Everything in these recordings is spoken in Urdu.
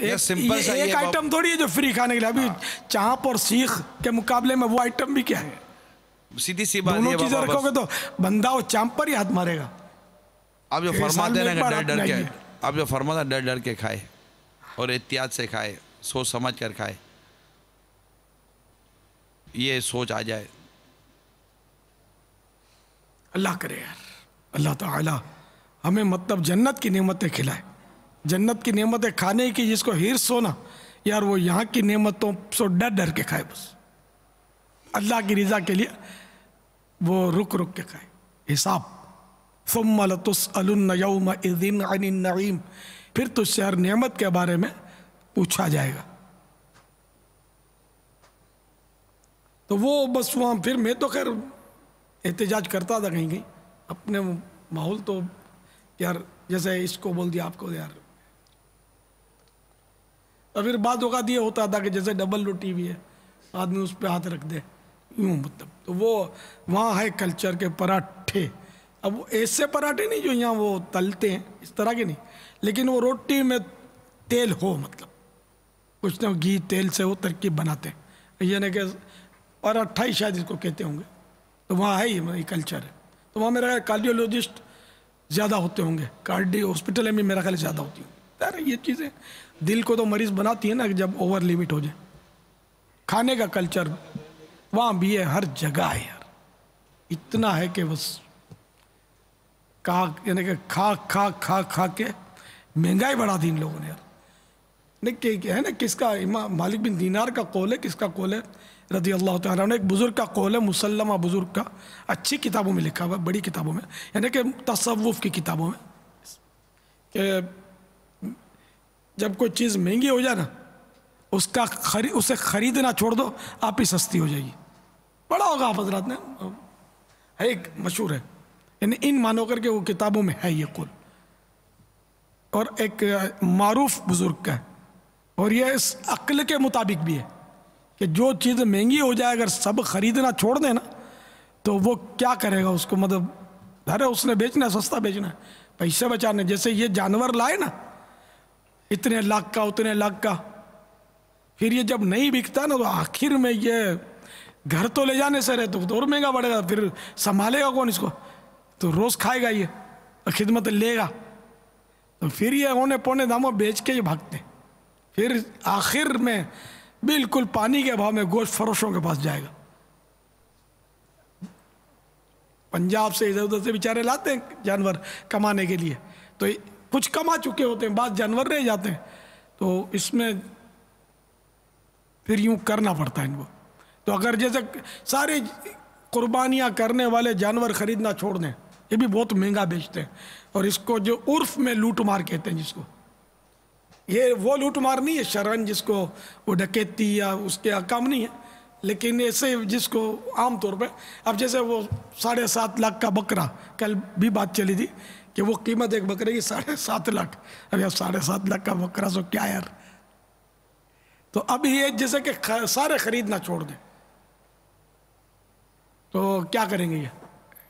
ایک آئٹم تھوڑی ہے جو فری کھانے کے لیے. ابھی چانپ اور سیخ کے مقابلے میں وہ آئٹم بھی کیا ہے؟ سیدھی سی بات دونوں چیزیں رکھو گے تو بندہ وہ چانپ پر ہی ہاتھ مارے گا. آپ جو فرماتے ہیں نا ڈر ڈر کے، آپ جو فرماتے ہیں ڈر ڈر کے کھائے اور احتیاط سے کھائے، سوچ سمجھ کر کھائے، یہ سوچ آ جائے. اللہ کرے یار، اللہ تعالی ہمیں مطلب جنت کی نعمتیں کھلائے، جنت کی نعمتیں کھانے کی جس کو حرص ہو نا یار، وہ یہاں کی نعمتوں سے ڈر ڈر کے کھائے، بس اللہ کی رضا کے لیے وہ رک رک کے کھائے. حساب ثم لتسألن یومئذ عن النعیم، پھر تجھ سے ہر نعمت کے بارے میں پوچھا جائے گا. تو وہ بس وہاں پھر میں تو خیر احتجاج کرتا تھا کہیں کہیں اپنے ماحول، تو یار جیسے اس کو بول دیا آپ کو یار، اور پھر بعد اوقات یہ ہوتا تھا کہ جیسے ڈبل روٹی بھی ہے، آدمی اس پہ ہاتھ رکھ دے یوں، مطلب تو وہ وہاں ہے کلچر کے پراٹھے. اب وہ ایسے پراٹھے نہیں جو یہاں وہ تلتے ہیں اس طرح کے نہیں، لیکن وہ روٹی میں تیل ہو، مطلب کچھ نہ گھی تیل سے وہ ترکیب بناتے ہیں، یعنی کہ پراٹھا ہی شاید اس کو کہتے ہوں گے. تو وہاں ہے یہ کلچر ہے. تو وہاں میرا کارڈیولوجسٹ زیادہ ہوتے ہوں گے، کارڈیو ہاسپٹل میں میرا خیال زیادہ ہوتی ہوں. یار یہ چیزیں دل کو تو مریض بناتی ہیں نا جب اوور لیمٹ ہو جائے. کھانے کا کلچر وہاں بھی ہے، ہر جگہ ہے یار. اتنا ہے کہ بس یعنی کہ کھا کھا کھا کھا کے مہنگائی بڑھا دی ان لوگوں نے یار. نہیں ہے نا، کس کا امام مالک بن دینار کا قول ہے، کس کا قول ہے رضی اللہ تعالیٰ عنہ، ایک بزرگ کا قول ہے، مسلمہ بزرگ کا، اچھی کتابوں میں لکھا ہوا ہے، بڑی کتابوں میں، یعنی کہ تصوف کی کتابوں میں، کہ جب کوئی چیز مہنگی ہو جائے نا اسے خریدنا چھوڑ دو، آپ ہی سستی ہو جائے گی. پڑھا ہوگا آپ حضرات نے، ہے ایک مشہور ہے، یعنی ان مانو کر کے وہ کتابوں میں ہے یہ قول، اور ایک معروف بزرگ کا ہے. اور یہ اس عقل کے مطابق بھی ہے کہ جو چیز مہنگی ہو جائے اگر سب خریدنا چھوڑ دیں نا تو وہ کیا کرے گا اس کو، مطلب ارے اس نے بیچنا ہے، سستا بیچنا ہے، پیسے بچانے. جیسے یہ جانور لائے نا اتنے لاکھ کا اتنے لاکھ کا، پھر یہ جب نہیں بکتا نا تو آخر میں یہ گھر تو لے جانے سے رہے تو اور مہنگا پڑے گا، پھر سنبھالے گا کون اس کو، تو روز کھائے گا یہ، خدمت لے گا، تو پھر یہ اونے پونے داموں بیچ کے یہ بھاگتے. پھر آخر میں بالکل پانی کے بھاؤ میں گوشت فروشوں کے پاس جائے گا. پنجاب سے ادھر ادھر سے بیچارے لاتے ہیں جانور کمانے کے لیے، تو کچھ کما چکے ہوتے ہیں، بعض جانور رہ جاتے ہیں، تو اس میں پھر یوں کرنا پڑتا ہے ان کو. تو اگر جیسے سارے قربانیاں کرنے والے جانور خریدنا چھوڑ دیں، یہ بھی بہت مہنگا بیچتے ہیں، اور اس کو جو عرف میں لوٹ مار کہتے ہیں، جس کو یہ وہ لوٹ مار نہیں ہے شرعن جس کو وہ ڈکیتی یا اس کے احکام نہیں ہے، لیکن ایسے جس کو عام طور پہ اب جیسے وہ 7.5 لاکھ کا بکرا، کل بھی بات چلی تھی کہ وہ قیمت ایک بکرے کی 7.5 لاکھ. اب 7.5 لاکھ کا بکرا سو کیا یار. تو اب یہ جیسے کہ سارے خریدنا چھوڑ دیں تو کیا کریں گے، یہ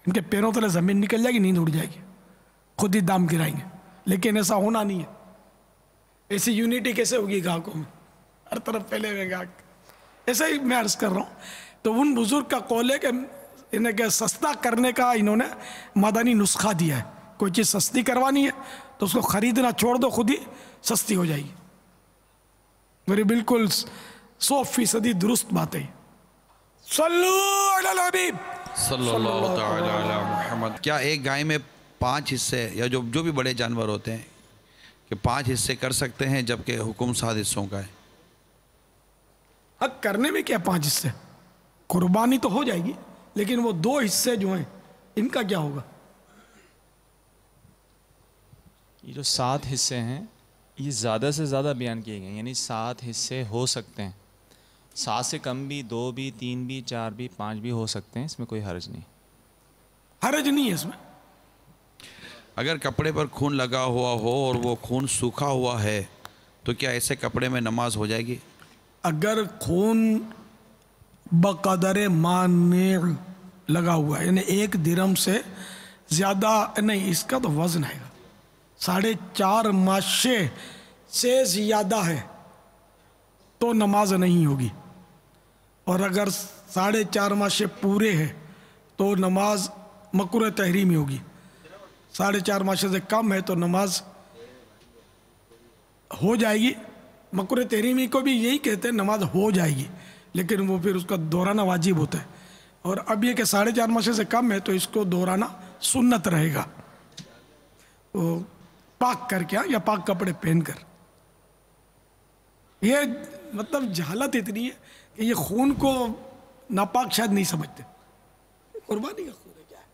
ان کے پیروں تلے زمین نکل جائے گی، نیند اڑ جائے گی، خود ہی دام گرائیں گے. لیکن ایسا ہونا نہیں ہے. ایسی یونٹی کیسے ہوگی گاہکوں میں، ہر طرف پھیلے ہوئے گاہک. ایسا ہی میں عرض کر رہا ہوں. تو ان بزرگ کا قول ہے کہ انہیں کہ سستا کرنے کا انہوں نے مدنی نسخہ دیا ہے. کوئی چیز سستی کروانی ہے تو اس کو خریدنا چھوڑ دو، خود ہی سستی ہو جائے گی. میری بالکل 100% درست بات ہے. صلو علی الحبیب صلی اللہ تعالی علی محمد. کیا ایک گائے میں 5 حصے یا جو بھی بڑے جانور ہوتے ہیں کہ 5 حصے کر سکتے ہیں جبکہ حکم 7 حصوں کا ہے؟ حق کرنے میں کیا 5 حصے، قربانی تو ہو جائے گی، لیکن وہ 2 حصے جو ہیں ان کا کیا ہوگا؟ یہ جو 7 حصے ہیں یہ زیادہ سے زیادہ بیان کیے گئے، یعنی 7 حصے ہو سکتے ہیں، 7 سے کم بھی، 2 بھی، 3 بھی، 4 بھی، 5 بھی ہو سکتے ہیں، اس میں کوئی حرج نہیں. حرج نہیں ہے اس میں. اگر کپڑے پر خون لگا ہوا ہو اور وہ خون سوکھا ہوا ہے تو کیا ایسے کپڑے میں نماز ہو جائے گی؟ اگر خون بقدر مانع لگا ہوا ہے، یعنی 1 درہم سے زیادہ نہیں، اس کا تو وزن ہے گا 4.5 ماشے سے زیادہ ہے تو نماز نہیں ہوگی، اور اگر 4.5 ماشے پورے ہیں تو نماز مکروہ تحریمی ہوگی۔ 4.5 ماشے سے کم ہے تو نماز ہو جائے گی۔ مکروہ تحریمی کو بھی یہی کہتے ہیں، نماز ہو جائے گی، لیکن وہ پھر اس کا دہرانا واجب ہوتا ہے۔ اور اب یہ کہ 4.5 ماشے سے کم ہے تو اس کو دہرانا سنت رہے گا، وہ پاک کر کے یا پاک کپڑے پہن کر۔ یہ مطلب جہالت اتنی ہے کہ یہ خون کو ناپاک شاید نہیں سمجھتے۔ قربانی کا خون ہے کیا ہے؟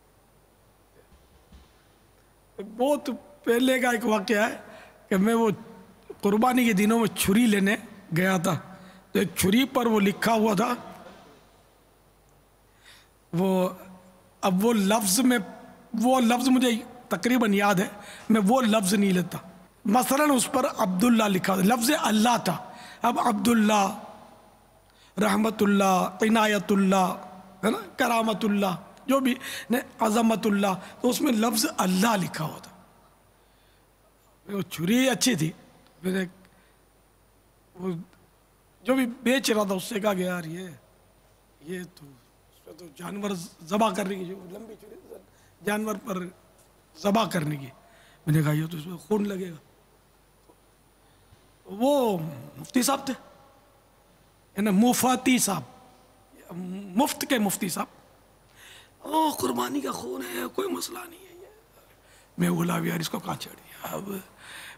بہت پہلے کا ایک واقعہ ہے کہ میں وہ قربانی کے دنوں میں چھری لینے گیا تھا، تو ایک چھری پر وہ لکھا ہوا تھا، اب وہ لفظ مجھے تقریباً یاد ہے، میں وہ لفظ نہیں لیتا۔ مثلاً اس پر عبداللہ لکھا تھا، لفظ اللہ تھا، اب عبداللہ، رحمت اللہ، عنایت اللہ، ہے نا، کرامت اللہ، جو بھی، عظمت اللہ، تو اس میں لفظ اللہ لکھا ہوا تھا۔ وہ چھری اچھی تھی، پھر وہ جو بھی بیچ رہا تھا اس سے کہا کہ یار یہ تو جانور ذبح کرنے کی، جو لمبی چھری جانور پر ذبح کرنے کی، میں نے کہا یہ تو اس میں خون لگے گا۔ وہ مفتی صاحب تھے، یعنی مفتی صاحب، مفت کے مفتی صاحب، قربانی کا خون ہے، کوئی مسئلہ نہیں ہے۔ میں بولا یار اس کو کہاں چھڑ دیا؟ اب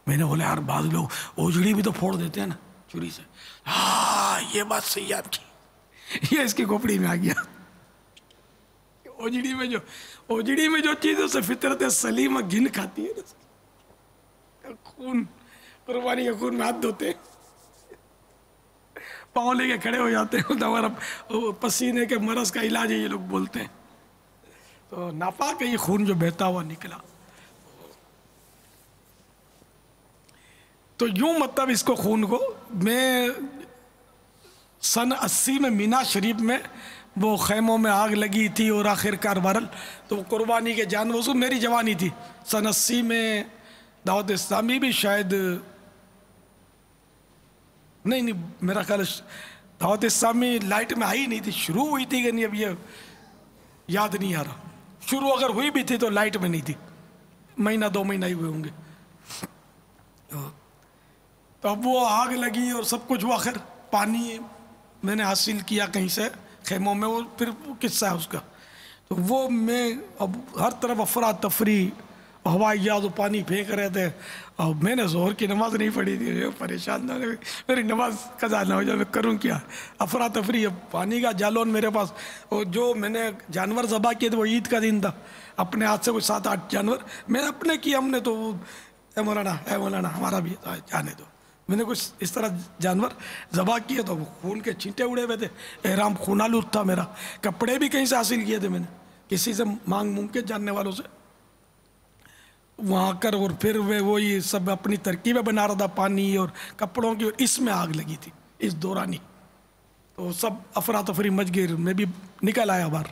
میں نے بولا یار بعض لوگ اوجڑی بھی تو پھوڑ دیتے ہیں نا چھری سے۔ ہاں یہ بات صحیح آپ کی، یہ اس کی کھوپڑی میں آ گیا۔ اوجڑی میں جو چیزوں سے فطرت سلیمہ گن کھاتی ہے نا، خون، قربانی کے خون میں ہاتھ دھوتے ہیں، پاؤں لے کے کھڑے ہو جاتے ہیں، ہمارا پسینے کے مرض کا علاج ہے یہ لوگ بولتے ہیں۔ تو ناپاک ہے یہ خون جو بہتا ہوا نکلا۔ تو یوں مطلب اس کو خون کو، میں سن 80 میں مینا شریف میں وہ خیموں میں آگ لگی تھی اور آخر کار بہرحال تو قربانی کے جانور، اس میری جوانی تھی سن 80 میں، دعوت اسلامی بھی شاید نہیں میرا خیال دعوت اسلامی لائٹ میں آئی نہیں تھی، شروع ہوئی تھی کہ نہیں اب یہ یاد نہیں آ رہا، شروع اگر ہوئی بھی تھی تو لائٹ میں نہیں تھی، مہینہ 2 مہینہ ہی ہوئے ہوں گے۔ تو اب وہ آگ لگی اور سب کچھ ہوا، آخر پانی میں نے حاصل کیا کہیں سے خیموں میں، وہ پھر قصہ ہے اس کا۔ تو وہ میں اب ہر طرف افراتفری، ہوائی جہاز پانی پھینک رہے تھے، اور میں نے ظہر کی نماز نہیں پڑھی تھی، پریشان نہ میری نماز قضا نہ ہو جائے، میں کروں کیا؟ افراتفری، پانی کا جالون میرے پاس، اور جو میں نے جانور ذبح کیے تھے وہ عید کا دن تھا، اپنے ہاتھ سے کوئی 7-8 جانور میں نے اپنے کیے، ہم نے تو اے مولانا ہمارا بھی جانے دو، میں نے کچھ اس طرح جانور ذبح کیے تو خون کے چھینٹے اڑے ہوئے تھے، احرام خونالود تھا میرا، کپڑے بھی کہیں سے حاصل کیے تھے میں نے، کسی سے مانگ کے جاننے والوں سے وہاں کر، اور پھر وہی سب اپنی ترکیبیں بنا رہا تھا پانی اور کپڑوں کی، اور اس میں آگ لگی تھی اس دورانی، تو سب افراتفری مچ گئی، میں بھی نکل آیا باہر۔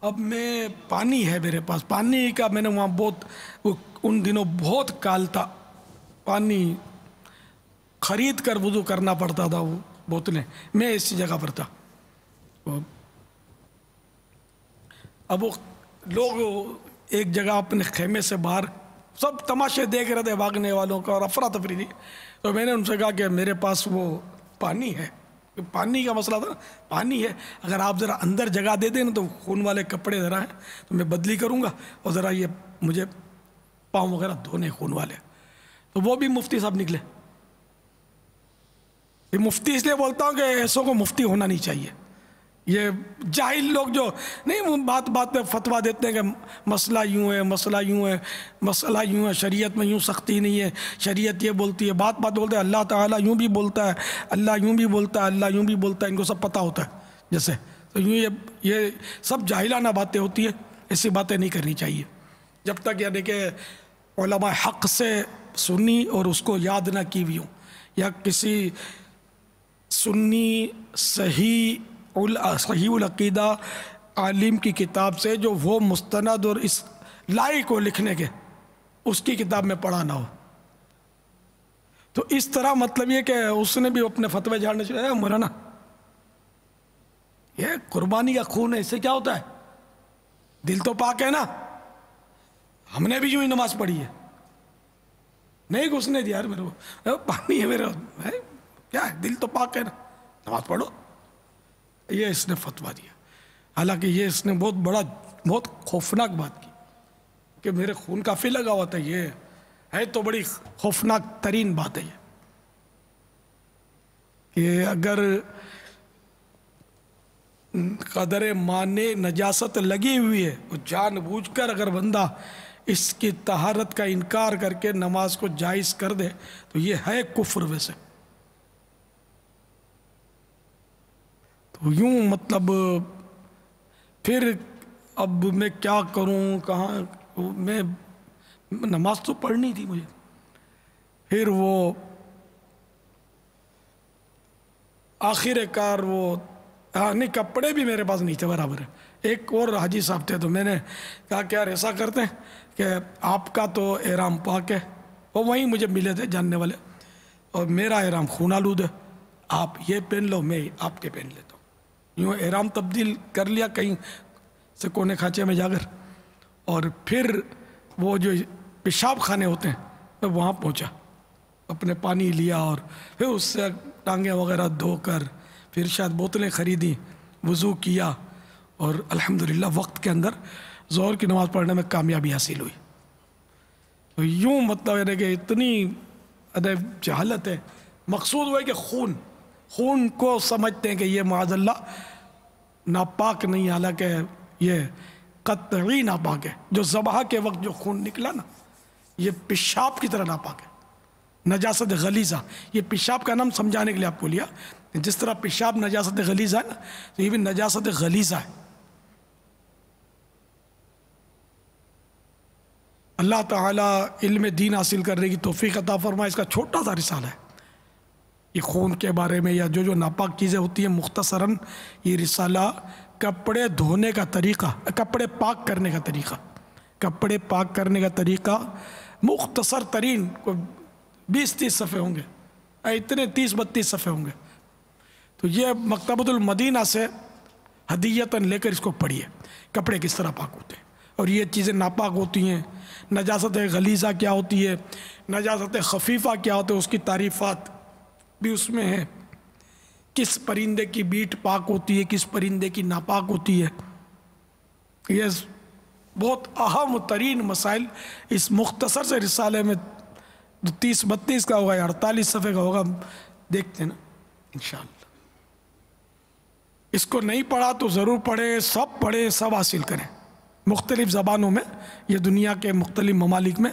اب میں پانی ہے میرے پاس، پانی کا میں نے وہاں بہت ان دنوں بہت کال تھا، پانی خرید کر وضو کرنا پڑتا تھا، وہ بوتلیں، میں اسی جگہ پر تھا۔ اب وہ لوگ ایک جگہ اپنے خیمے سے باہر سب تماشے دیکھ رہے تھے بھاگنے والوں کا، اور افراتفری تھی، تو میں نے ان سے کہا کہ میرے پاس وہ پانی ہے، پانی کا مسئلہ تھا، پانی ہے، اگر آپ ذرا اندر جگہ دے دیں نا تو خون والے کپڑے ذرا ہیں تو میں بدلی کروں گا، اور ذرا یہ مجھے پاؤں وغیرہ دھونے خون والے۔ تو وہ بھی مفتی صاحب نکلے، یہ مفتی اس لیے بولتا ہوں کہ ایسوں کو مفتی ہونا نہیں چاہیے، یہ جاہل لوگ جو نہیں بات پہ فتویٰ دیتے ہیں کہ مسئلہ یوں ہے، مسئلہ یوں ہے، مسئلہ یوں ہے، شریعت میں یوں سختی نہیں ہے، شریعت یہ بولتی ہے، بات بولتے ہیں اللہ تعالیٰ یوں بھی بولتا ہے، اللہ یوں بھی بولتا ہے، اللہ یوں بھی بولتا ہے، ان کو سب پتہ ہوتا ہے جیسے، تو یوں یہ سب جاہلانہ باتیں ہوتی ہیں، ایسی باتیں نہیں کرنی چاہیے، جب تک یعنی کہ علماء حق سے سنی اور اس کو یاد نہ کی بھی ہوں، یا کسی سنی صحیح العقیدہ عالم کی کتاب سے جو وہ مستند اور اس لائق کو لکھنے کے اس کی کتاب میں پڑھا نہ ہو، تو اس طرح مطلب یہ کہ اس نے بھی اپنے فتوے جھاڑنے چاہے مولانا یہ قربانی کا خون ہے، اس سے کیا ہوتا ہے؟ دل تو پاک ہے نا، ہم نے بھی یوں ہی نماز پڑھی ہے، نہیں گھسنے دیا یار میرے کو، پانی ہے میرا، کیا ہے دل تو پاک ہے نا، نماز پڑھو. یہ اس نے فتویٰ دیا. حالانکہ یہ اس نے بہت خوفناک بات کی کہ میرے خون کافی لگا ہوا تھا، یہ ہے تو بڑی خوفناک ترین بات ہے یہ کہ اگر قدر مانے نجاست لگی ہوئی ہے، جان بوجھ کر اگر بندہ اس کی طہارت کا انکار کر کے نماز کو جائز کر دے تو یہ ہے کفر. ویسے تو یوں مطلب پھر اب میں کیا کروں، کہاں میں نماز تو پڑھنی تھی مجھے. پھر وہ آخر کار وہ نہیں، کپڑے بھی میرے پاس نہیں تھے برابر ہے. ایک اور حاجی صاحب تھے تو میں نے کہا کہ یار ایسا کرتے ہیں کہ آپ کا تو احرام پاک ہے، وہ وہیں مجھے ملے تھے جاننے والے، اور میرا احرام خون آلود ہے، آپ یہ پہن لو، میں آپ کے پہن لیتا ہوں. یوں احرام تبدیل کر لیا کہیں سے کونے کھانچے میں جا کر، اور پھر وہ جو پیشاب خانے ہوتے ہیں میں وہاں پہنچا، اپنے پانی لیا اور پھر اس سے ٹانگیں وغیرہ دھو کر پھر شاید بوتلیں خریدی، وضو کیا، اور الحمدللہ وقت کے اندر ظہر کی نماز پڑھنے میں کامیابی حاصل ہوئی. تو یوں مطلب ہے کہ اتنی جہالت ہے. مقصود وہ ہے کہ خون کو سمجھتے ہیں کہ یہ معاذ اللہ ناپاک نہیں، حالانکہ یہ قطعی ناپاک ہے. جو ذبح کے وقت جو خون نکلا نا، یہ پیشاب کی طرح ناپاک ہے، نجاست غلیظہ. یہ پیشاب کا نام سمجھانے کے لیے آپ کو لیا، جس طرح پیشاب نجاست غلیظہ ہے نا، تو یہ بھی نجاست غلیظہ ہے. اللہ تعالیٰ علم دین حاصل کرنے کی توفیق عطا فرمائے. اس کا چھوٹا سا رسالہ ہے یہ خون کے بارے میں، یا جو ناپاک چیزیں ہوتی ہیں مختصراً. یہ رسالہ کپڑے دھونے کا طریقہ، کپڑے پاک کرنے کا طریقہ، کپڑے پاک کرنے کا طریقہ مختصر ترین، کوئی 20-30 صفحے ہوں گے، اتنے 30-32 صفحے ہوں گے. تو یہ مکتبۃ المدینہ سے ہدیتاً لے کر اس کو پڑھیے، کپڑے کس طرح پاک ہوتے ہیں، اور یہ چیزیں ناپاک ہوتی ہیں. نجاست غلیظہ کیا ہوتی ہے، نجاست خفیفہ کیا ہوتا ہے، اس کی تعریفات بھی اس میں ہے. کس پرندے کی بیٹ پاک ہوتی ہے، کس پرندے کی ناپاک ہوتی ہے. یہ بہت اہم ترین مسائل اس مختصر سے رسالے میں 30-32 کا ہوگا یا 48 صفحے کا ہوگا، دیکھتے ہیں نا انشاءاللہ. اس کو نہیں پڑھا تو ضرور پڑھیں، سب پڑھیں، سب حاصل کریں مختلف زبانوں میں. یہ دنیا کے مختلف ممالک میں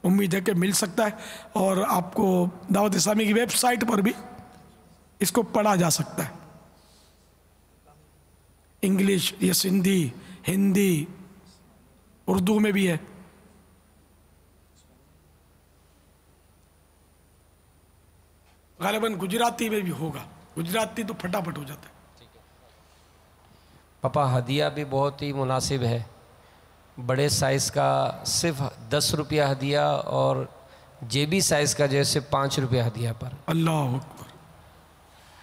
امید ہے کہ مل سکتا ہے، اور آپ کو دعوت اسلامی کی ویب سائٹ پر بھی اس کو پڑھا جا سکتا ہے. انگلش یا سندھی، ہندی، اردو میں بھی ہے. غالباً گجراتی میں بھی ہوگا، گجراتی تو پھٹافٹ ہو جاتا ہے. پاپا ہدیہ بھی بہت ہی مناسب ہے، بڑے سائز کا صرف 10 روپیہ ہدیہ، اور جیبی سائز کا جیسے 5 روپیہ ہدیہ پر. اللہ اکبر،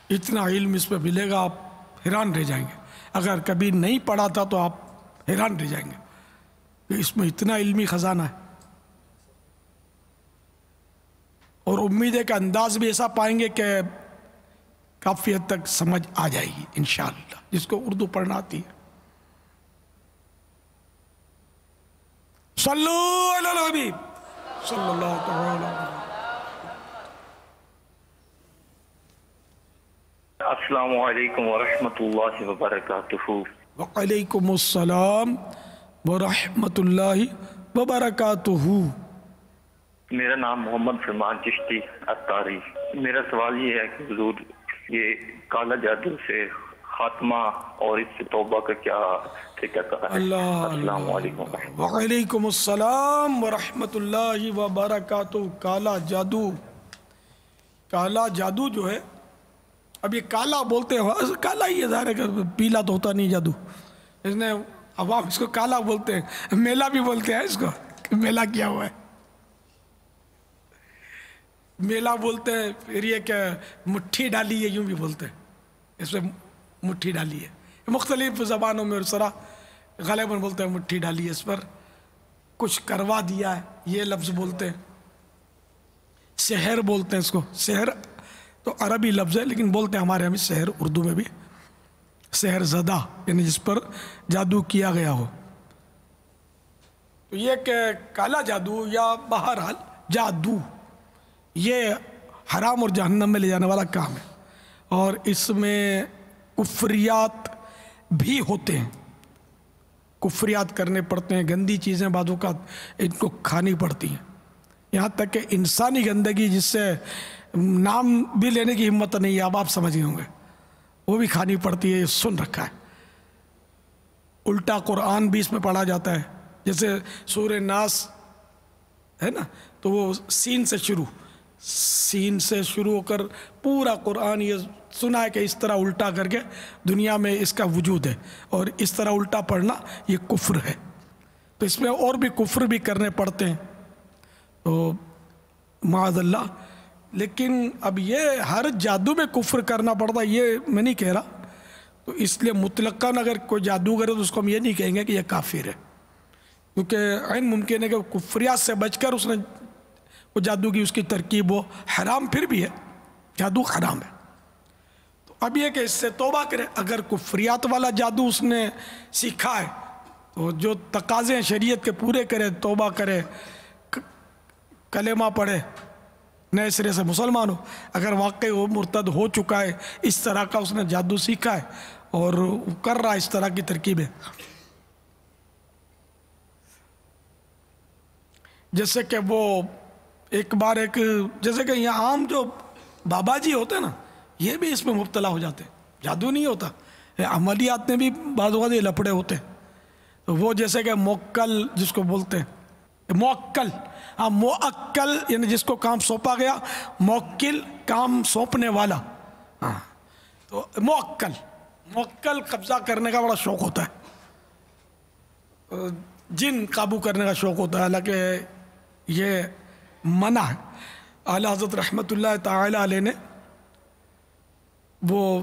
اتنا علم اس پہ ملے گا، آپ حیران رہ جائیں گے. اگر کبھی نہیں پڑھا تھا تو آپ حیران رہ جائیں گے کہ اس میں اتنا علمی خزانہ ہے. اور امید ہے کہ انداز بھی ایسا پائیں گے کہ کافی حد تک سمجھ آ جائے گی انشاءاللہ، جس کو اردو پڑھنا آتی ہے. صلو علی الحبیب صلی اللہ تعالی علیہ وسلم. السلام علیکم ورحمۃ اللہ وبرکاتہ. وعلیکم السلام ورحمۃ اللہ وبرکاتہ. میرا نام محمد فرمان چشتی اتاری. میرا سوال یہ ہے کہ حضور، یہ کالا جادو سے خاتمہ اور اس سے توبہ کا کیا طریقہ ہے؟ السلام علیکم. وعلیکم السلام ورحمۃ اللہ وبرکاتہ. کالا جادو، کالا جادو جو ہے، اب یہ کالا بولتے ہیں، کالا ہی ہے، ظاہر ہے کہ پیلا تو ہوتا نہیں جادو. اس نے عوام اس کو کالا بولتے ہیں، میلا بھی بولتے ہیں اس کو، میلا کیا ہوا ہے. میلا بولتے ہیں، پھر یہ کہ مٹھی ڈالی ہے، یوں بھی بولتے ہیں، اس میں مٹھی ڈالی ہے، مختلف زبانوں میں، اور سرا غالباً بولتے ہیں مٹھی ڈالی ہے، اس پر کچھ کروا دیا ہے، یہ لفظ بولتے ہیں۔ سحر بولتے ہیں اس کو، سحر تو عربی لفظ ہے لیکن بولتے ہیں ہمارے ہم سحر اردو میں بھی، سحر زدہ یعنی جس پر جادو کیا گیا ہو۔ تو یہ کہ کالا جادو یا بہرحال جادو یہ حرام اور جہنم میں لے جانے والا کام ہے، اور اس میں کفریات بھی ہوتے ہیں، کفریات کرنے پڑتے ہیں، گندی چیزیں بعض اوقات ان کو کھانی پڑتی ہیں، یہاں تک کہ انسانی گندگی جس سے نام بھی لینے کی ہمت نہیں ہے، اب آپ سمجھ گئے ہوں گے، وہ بھی کھانی پڑتی ہے، یہ سن رکھا ہے۔ الٹا قرآن بھی اس میں پڑھا جاتا ہے، جیسے سورہ ناس ہے نا، تو وہ سین سے شروع ہو کر پورا قرآن یہ سنا ہے کہ اس طرح الٹا کر کے دنیا میں اس کا وجود ہے، اور اس طرح الٹا پڑھنا یہ کفر ہے، تو اس میں اور بھی کفر بھی کرنے پڑتے ہیں، تو معاذ اللہ۔ لیکن اب یہ ہر جادو میں کفر کرنا پڑتا یہ میں نہیں کہہ رہا، تو اس لیے مطلقاً اگر کوئی جادو کرے تو اس کو ہم یہ نہیں کہیں گے کہ یہ کافر ہے، کیونکہ عین ممکن ہے کہ کفریات سے بچ کر اس نے وہ جادو کی اس کی ترکیب ہو، حرام پھر بھی ہے، جادو حرام ہے۔ تو اب یہ کہ اس سے توبہ کرے، اگر کفریات والا جادو اس نے سیکھا ہے تو جو تقاضے شریعت کے پورے کرے، توبہ کرے، کلمہ پڑھے، نئے سرے سے مسلمان ہو۔ اگر واقعی وہ مرتد ہو چکا ہے، اس طرح کا اس نے جادو سیکھا ہے اور کر رہا ہے اس طرح کی ترکیبیں، جیسے کہ وہ ایک بار جیسے کہ یہاں عام جو بابا جی ہوتے ہیں نا، یہ بھی اس میں مبتلا ہو جاتے ہیں، جادو نہیں ہوتا، عملیات میں بھی بعض اوقات یہ لپڑے ہوتے ہیں، تو وہ جیسے کہ موکل جس کو بولتے ہیں، موکل، ہاں موکل یعنی جس کو کام سونپا گیا، موکل کام سونپنے والا، ہاں تو موکل قبضہ کرنے کا بڑا شوق ہوتا ہے، جن قابو کرنے کا شوق ہوتا ہے، حالانکہ یہ منع ہے۔ اعلیٰ حضرت رحمۃ اللہ تعالی علیہ نے وہ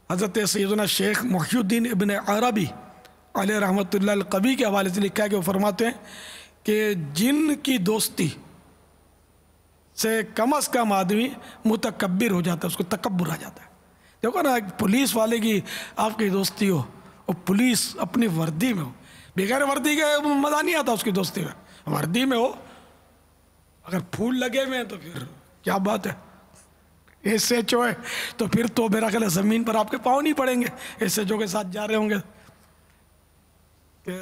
حضرت سیدنا شیخ محی الدین ابن عربی علیہ رحمۃ اللہ القوی کے حوالے سے لکھا ہے کہ وہ فرماتے ہیں کہ جن کی دوستی سے کم از کم آدمی متکبر ہو جاتا ہے، اس کو تکبر آ جاتا ہے۔ دیکھو نا، ایک پولیس والے کی آپ کی دوستی ہو اور پولیس اپنی وردی میں ہو، بغیر وردی کے مزہ نہیں آتا اس کی دوستی میں، وردی میں ہو، اگر پھول لگے ہوئے ہیں تو پھر کیا بات ہے، ایس ایچ او ہے تو پھر تو میرا خیال ہے زمین پر آپ کے پاؤں نہیں پڑیں گے، ایس ایچ او کے ساتھ جا رہے ہوں گے کہ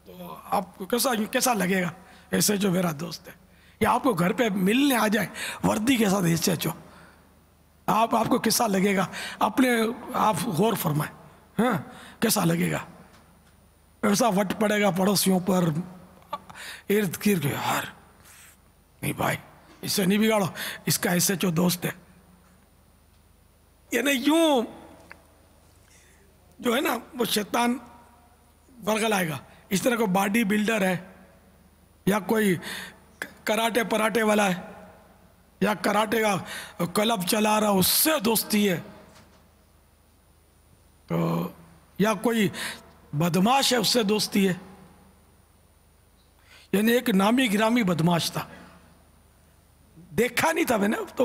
تو آپ کو کیسا لگے گا، ایس ایچ او میرا دوست ہے، یا آپ کو گھر پہ ملنے آ جائے وردی کے ساتھ ایس ایچ او، آپ کو کیسا لگے گا، آپ غور فرمائیں، ہاں کیسا لگے گا، ایسا وٹ پڑے گا پڑوسیوں پر، ارد گرد کے، یار نہیں بھائی اس سے نہیں بگاڑو، اس کا ایس ایچ او دوست ہے، یعنی یوں جو ہے نا وہ شیطان ورگل آئے گا۔ اس طرح کوئی باڈی بلڈر ہے یا کوئی کراٹے پراٹے والا ہے یا کراٹے کا کلب چلا رہا، اس سے دوستی ہے، تو یا کوئی بدماش ہے اس سے دوستی ہے، یعنی ایک نامی گرامی بدماش تھا، دیکھا نہیں تھا میں نے، تو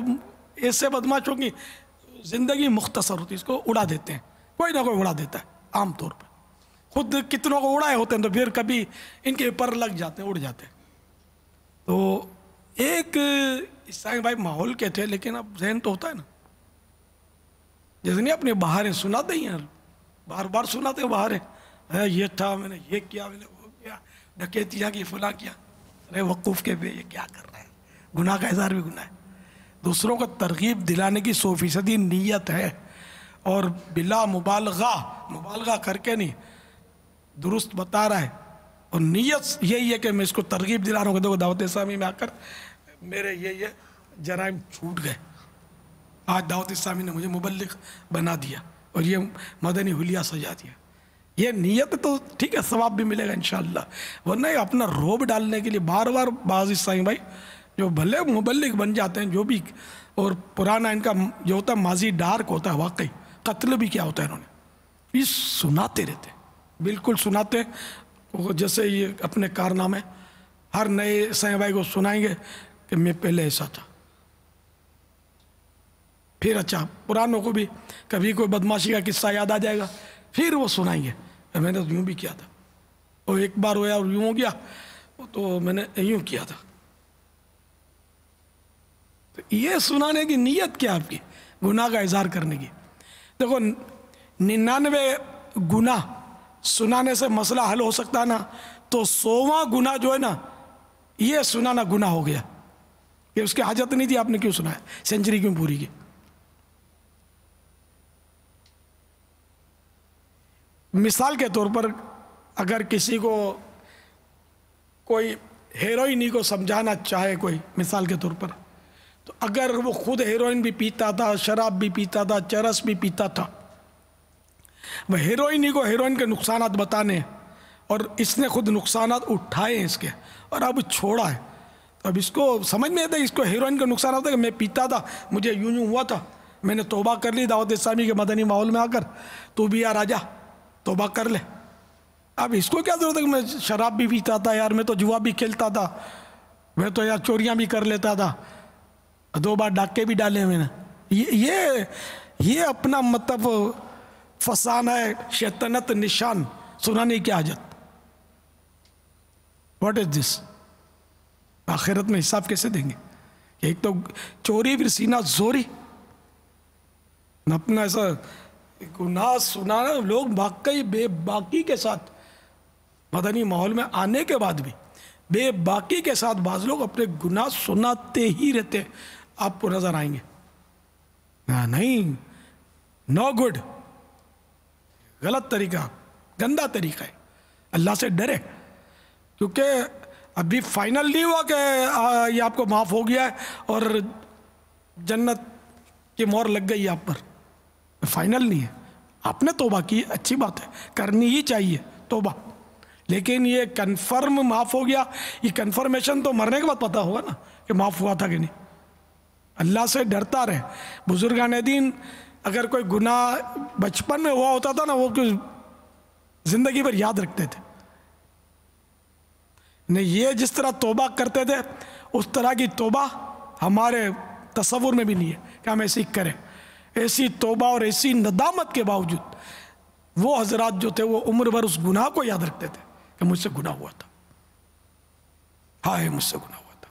ایسے بدماشوں کی زندگی مختصر ہوتی ہے، اس کو اڑا دیتے ہیں، کوئی نہ کوئی اڑا دیتا ہے عام طور پہ، خود کتنوں کو اڑائے ہوتے ہیں تو پھر کبھی ان کے پر لگ جاتے ہیں، اڑ جاتے ہیں۔ تو ایک عیسائی بھائی ماحول کے تھے، لیکن اب ذہن تو ہوتا ہے نا، جیسے نہیں اپنے بہاریں سناتے ہی ہیں، بار بار سناتے ہیں بہاریں، یہ تھا، میں نے یہ کیا، میں نے وہ کیا، ڈکیتیاں کی، فلاں کیا، ارے وقوف کے پہ یہ کیا کر رہا ہے، گناہ کا اظہار بھی گناہ ہے۔ دوسروں کو ترغیب دلانے کی 100% نیت ہے، اور بلا مبالغہ کر کے نہیں، درست بتا رہا ہے، اور نیت یہی ہے کہ میں اس کو ترغیب دلا رہا ہوں کہ دیکھو دعوت اسلامی میں آ کر میرے یہ جرائم چھوٹ گئے، آج دعوت اسلامی نے مجھے مبلغ بنا دیا اور یہ مدنی حلیہ سجا دیا، یہ نیت تو ٹھیک ہے، ثواب بھی ملے گا انشاءاللہ، ورنہ اپنا روب ڈالنے کے لیے بار بار بعض عیسائی بھائی جو بھلے مبلغ بن جاتے ہیں جو بھی، اور پرانا ان کا جو ہوتا ہے ماضی ڈارک ہوتا ہے، واقعی قتل بھی کیا ہوتا ہے انہوں نے، یہ سناتے رہتے بالکل سناتے، جیسے یہ اپنے کارنامے ہر نئے سائیں بھائی کو سنائیں گے کہ میں پہلے ایسا تھا. پھر اچھا پرانوں کو بھی کبھی کوئی بدماشی کا قصہ یاد آ جائے گا، پھر وہ سنائیں گے کہ میں نے یوں بھی کیا تھا، اور ایک بار ہوا اور یوں ہو گیا تو میں نے یوں کیا تھا. تو یہ سنانے کی نیت کیا آپ کی؟ گناہ کا اظہار کرنے کی. دیکھو 99 گناہ سنانے سے مسئلہ حل ہو سکتا ہے نا، تو 100واں گناہ جو ہے نا یہ سنانا گناہ ہو گیا، کہ اس کی حاجت نہیں تھی، آپ نے کیوں سنایا، سینچری کیوں پوری کی. مثال کے طور پر اگر کسی کو کوئی ہیروئن کو سمجھانا چاہے، کوئی مثال کے طور پر، تو اگر وہ خود ہیروئن بھی پیتا تھا، شراب بھی پیتا تھا، چرس بھی پیتا تھا، وہ ہیروئن کو ہیروئن کے نقصانات بتانے اور اس نے خود نقصانات اٹھائے ہیں اس کے اور اب چھوڑا ہے، تو اب اس کو سمجھ میں آتا ہے اس کو ہیروئن کا نقصان ہوتا ہے کہ میں پیتا تھا، مجھے یوں یوں ہوا تھا، میں نے توبہ کر لی دعوت اسلامی کے مدنی ماحول میں آ کر، تو بھی یار آجا توبہ کر لے. اب اس کو کیا ضرورت ہے کہ میں شراب بھی پیتا تھا یار، میں تو جوا بھی کھیلتا تھا، میں تو یار چوریاں بھی کر لیتا تھا، 2 بار ڈاکے بھی ڈالے میں نے. یہ اپنا مطلب فسانہ ہے، شیطنت نشان سنانے کی حاجت. واٹ از دس؟ آخرت میں حساب کیسے دیں گے؟ ایک تو چوری، پھر سینہ زوری، اپنا ایسا گناہ سنانا. لوگ واقعی بے باکی کے ساتھ مدنی ماحول میں آنے کے بعد بھی بے باکی کے ساتھ بعض لوگ اپنے گناہ سناتے ہی رہتے، آپ کو نظر آئیں گے. نہیں، نو گڈ، غلط طریقہ، گندا طریقہ ہے. اللہ سے ڈرے، کیونکہ ابھی فائنل نہیں ہوا کہ یہ آپ کو معاف ہو گیا ہے اور جنت کی مہر لگ گئی آپ پر. فائنل نہیں ہے. آپ نے توبہ کی، اچھی بات ہے، کرنی ہی چاہیے توبہ، لیکن یہ کنفرم معاف ہو گیا، یہ کنفرمیشن تو مرنے کے بعد پتہ ہوگا نا کہ معاف ہوا تھا کہ نہیں. اللہ سے ڈرتا رہے. بزرگان دین اگر کوئی گناہ بچپن میں ہوا ہوتا تھا نا، وہ زندگی بھر یاد رکھتے تھے. نہیں، یہ جس طرح توبہ کرتے تھے اس طرح کی توبہ ہمارے تصور میں بھی نہیں ہے کہ ہم ایسی کریں. ایسی توبہ اور ایسی ندامت کے باوجود وہ حضرات جو تھے وہ عمر بھر اس گناہ کو یاد رکھتے تھے کہ مجھ سے گناہ ہوا تھا، ہائے مجھ سے گناہ ہوا تھا،